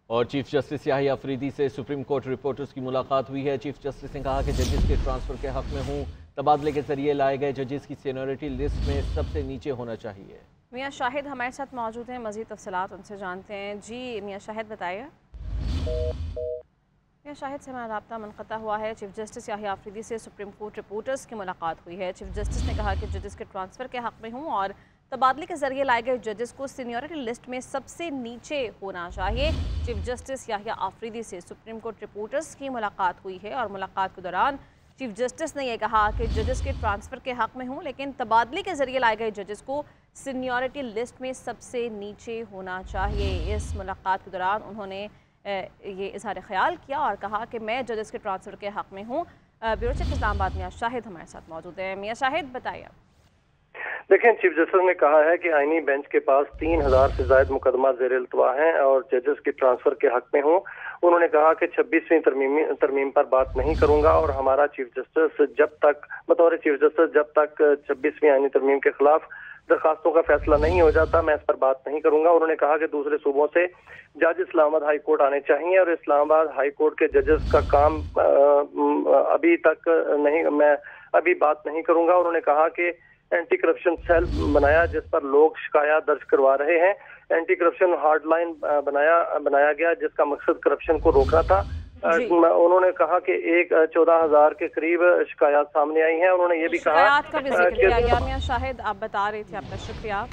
और chief justice Yahya Afridi से supreme court reporters की मुलाकात हुई है। चीफ जस्टिस ने कहा कि जजेस के ट्रांसफ़र के हक में हूँ, तबादले के जरिए लाए गए जजेस की सीनियरिटी लिस्ट में सबसे नीचे होना चाहिए। मियां शाहिद हमारे साथ मौजूद हैं, मज़ीद तफसीलात उनसे जानते हैं। जी मियां शाहिद बताइए। मियां शाहिद से हमारा रब्ता मुनक़ता हुआ है। चीफ जस्टिस याहिया अफरीदी से सुप्रीम कोर्ट रिपोर्टर्स की मुलाकात हुई है। चीफ जस्टिस ने कहा कि जजेस के ट्रांसफ़र के हक में हूँ और तबादले के जरिए लाए गए जजेस को सीनियरिटी लिस्ट में सबसे नीचे होना चाहिए। चीफ जस्टिस याहिया अफरीदी से सुप्रीम कोर्ट रिपोर्टर्स की मुलाकात हुई है और मुलाकात के दौरान चीफ जस्टिस ने यह कहा कि जजेस के ट्रांसफ़र के हक में हूँ, लेकिन तबादले के जरिए लाए गए जजेस को सीनियरिटी लिस्ट में सबसे नीचे होना चाहिए। इस मुलाकात के दौरान उन्होंने ये इजहार ख्याल किया और कहा कि मैं जजेस के ट्रांसफ़र के हक में हूँ। ब्यूरो चीफ इस्लामाबाद मियां शाहिद हमारे साथ मौजूद है। मियां शाहिद बताइए। देखें, चीफ जस्टिस ने कहा है कि आईनी बेंच के पास 3000 से ज्यादा मुकदमा ज़ेर इल्तवा हैं और जजेस के ट्रांसफर के हक में हूँ। उन्होंने कहा कि 26वीं तरमीम पर बात नहीं करूंगा और हमारा चीफ जस्टिस जब तक बतौर चीफ जस्टिस जब तक 26वीं आईनी तरमीम के खिलाफ दरखास्तों का फैसला नहीं हो जाता, मैं इस पर बात नहीं करूंगा। उन्होंने कहा कि दूसरे सूबों से जज इस्लामाबाद हाई कोर्ट आने चाहिए और इस्लामाबाद हाई कोर्ट के जजेस का काम अभी तक नहीं, मैं अभी बात नहीं करूंगा। उन्होंने कहा कि एंटी करप्शन सेल बनाया जिस पर लोग शिकायत दर्ज करवा रहे हैं। एंटी करप्शन हार्डलाइन बनाया गया जिसका मकसद करप्शन को रोकना था। उन्होंने कहा कि 14,000 के करीब शिकायत सामने आई हैं। उन्होंने ये भी कहा का भी जिक्र किया गया। मियां शाहिद आप बता रहे थे, आपका शुक्रिया।